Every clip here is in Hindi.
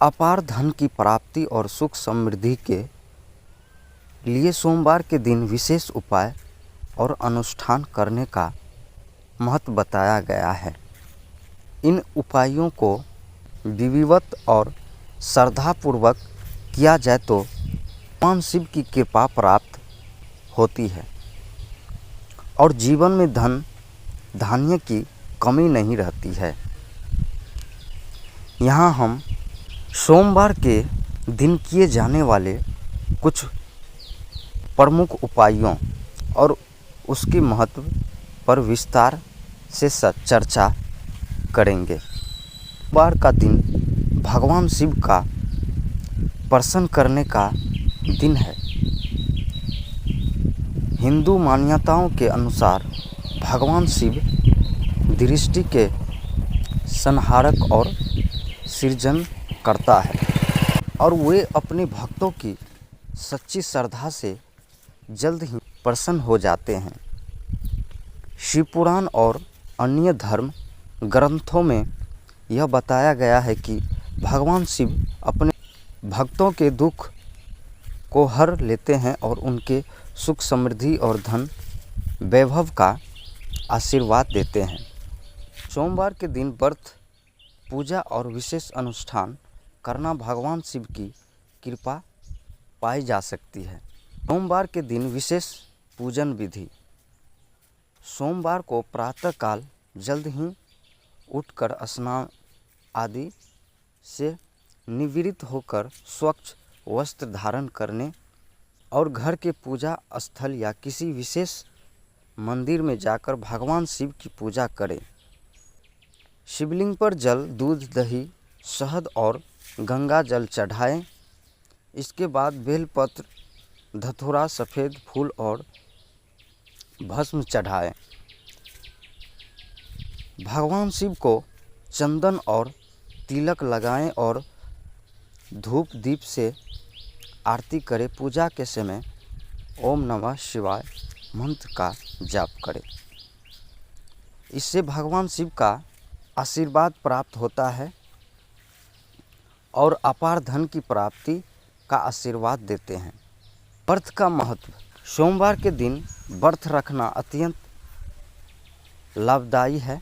अपार धन की प्राप्ति और सुख समृद्धि के लिए सोमवार के दिन विशेष उपाय और अनुष्ठान करने का महत्व बताया गया है। इन उपायों को विधिवत और श्रद्धापूर्वक किया जाए तो भगवान शिव की कृपा प्राप्त होती है और जीवन में धन धान्य की कमी नहीं रहती है। यहाँ हम सोमवार के दिन किए जाने वाले कुछ प्रमुख उपायों और उसके महत्व पर विस्तार से चर्चा करेंगे। सोमवार का दिन भगवान शिव का प्रसन्न करने का दिन है। हिंदू मान्यताओं के अनुसार भगवान शिव दृष्टि के संहारक और सृजन करता है और वे अपने भक्तों की सच्ची श्रद्धा से जल्द ही प्रसन्न हो जाते हैं। शिव पुराण और अन्य धर्म ग्रंथों में यह बताया गया है कि भगवान शिव अपने भक्तों के दुख को हर लेते हैं और उनके सुख समृद्धि और धन वैभव का आशीर्वाद देते हैं। सोमवार के दिन व्रत पूजा और विशेष अनुष्ठान करना भगवान शिव की कृपा पाई जा सकती है। सोमवार के दिन विशेष पूजन विधि। सोमवार को प्रातःकाल जल्द ही उठकर स्नान आदि से निवृत्त होकर स्वच्छ वस्त्र धारण करने और घर के पूजा स्थल या किसी विशेष मंदिर में जाकर भगवान शिव की पूजा करें। शिवलिंग पर जल, दूध, दही, शहद और गंगा जल चढ़ाएं। इसके बाद बेलपत्र, धतूरा, सफ़ेद फूल और भस्म चढ़ाएं। भगवान शिव को चंदन और तिलक लगाएं और धूप दीप से आरती करें। पूजा के समय ओम नमः शिवाय मंत्र का जाप करें। इससे भगवान शिव का आशीर्वाद प्राप्त होता है और अपार धन की प्राप्ति का आशीर्वाद देते हैं। व्रत का महत्व। सोमवार के दिन व्रत रखना अत्यंत लाभदायी है।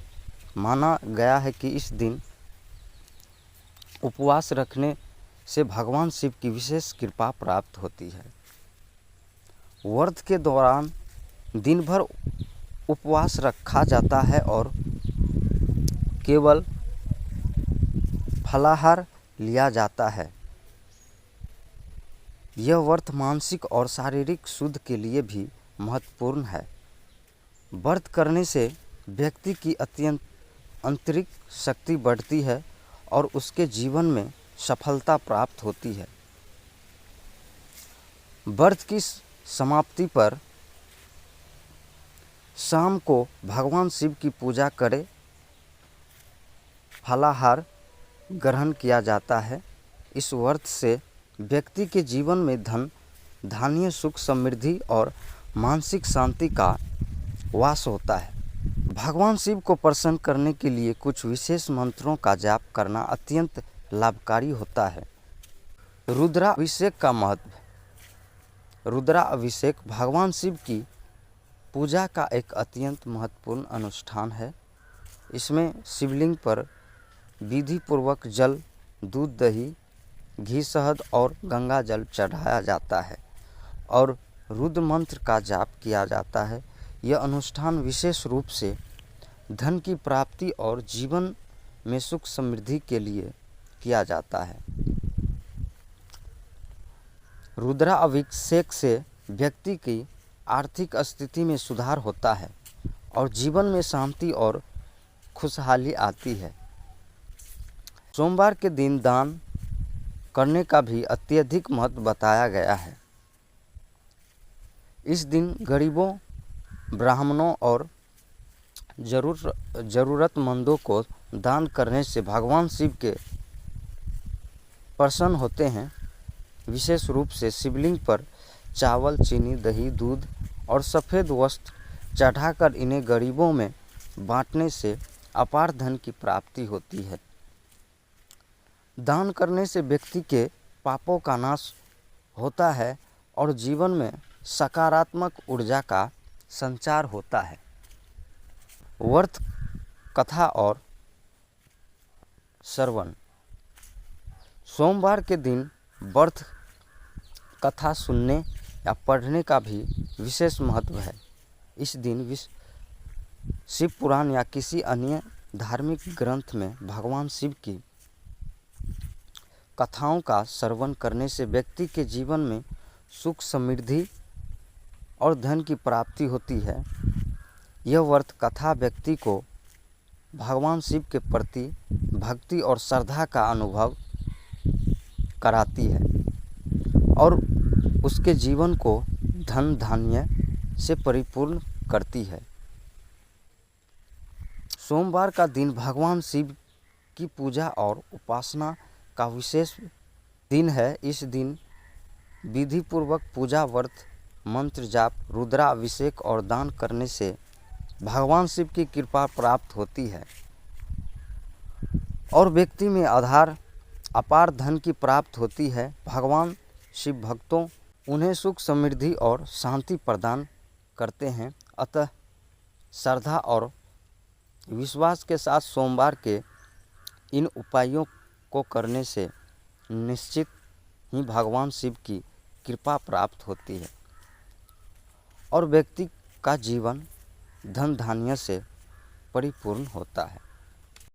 माना गया है कि इस दिन उपवास रखने से भगवान शिव की विशेष कृपा प्राप्त होती है। व्रत के दौरान दिन भर उपवास रखा जाता है और केवल फलाहार लिया जाता है। यह व्रत मानसिक और शारीरिक शुद्ध के लिए भी महत्वपूर्ण है। व्रत करने से व्यक्ति की अत्यंत आंतरिक शक्ति बढ़ती है और उसके जीवन में सफलता प्राप्त होती है। व्रत की समाप्ति पर शाम को भगवान शिव की पूजा करें। फलाहार ग्रहण किया जाता है। इस व्रत से व्यक्ति के जीवन में धन धान्य, सुख समृद्धि और मानसिक शांति का वास होता है। भगवान शिव को प्रसन्न करने के लिए कुछ विशेष मंत्रों का जाप करना अत्यंत लाभकारी होता है। रुद्राभिषेक का महत्व। रुद्राभिषेक भगवान शिव की पूजा का एक अत्यंत महत्वपूर्ण अनुष्ठान है। इसमें शिवलिंग पर विधि पूर्वक जल, दूध, दही, घी, शहद और गंगा जल चढ़ाया जाता है और रुद्र मंत्र का जाप किया जाता है। यह अनुष्ठान विशेष रूप से धन की प्राप्ति और जीवन में सुख समृद्धि के लिए किया जाता है। रुद्राभिषेक से व्यक्ति की आर्थिक स्थिति में सुधार होता है और जीवन में शांति और खुशहाली आती है। सोमवार के दिन दान करने का भी अत्यधिक महत्व बताया गया है। इस दिन गरीबों, ब्राह्मणों और ज़रूरतमंदों को दान करने से भगवान शिव के प्रसन्न होते हैं। विशेष रूप से शिवलिंग पर चावल, चीनी, दही, दूध और सफ़ेद वस्त्र चढ़ाकर इन्हें गरीबों में बांटने से अपार धन की प्राप्ति होती है। दान करने से व्यक्ति के पापों का नाश होता है और जीवन में सकारात्मक ऊर्जा का संचार होता है। व्रत कथा और श्रवण। सोमवार के दिन व्रत कथा सुनने या पढ़ने का भी विशेष महत्व है। इस दिन शिव पुराण या किसी अन्य धार्मिक ग्रंथ में भगवान शिव की कथाओं का श्रवण करने से व्यक्ति के जीवन में सुख, समृद्धि और धन की प्राप्ति होती है। यह व्रत कथा व्यक्ति को भगवान शिव के प्रति भक्ति और श्रद्धा का अनुभव कराती है और उसके जीवन को धन धान्य से परिपूर्ण करती है। सोमवार का दिन भगवान शिव की पूजा और उपासना का विशेष दिन है। इस दिन विधि पूर्वक पूजा, व्रत, मंत्र जाप, रुद्राभिषेक और दान करने से भगवान शिव की कृपा प्राप्त होती है और व्यक्ति में अपार धन की प्राप्त होती है। भगवान शिव भक्तों उन्हें सुख, समृद्धि और शांति प्रदान करते हैं। अतः श्रद्धा और विश्वास के साथ सोमवार के इन उपायों को करने से निश्चित ही भगवान शिव की कृपा प्राप्त होती है और व्यक्ति का जीवन धन धान्य से परिपूर्ण होता है।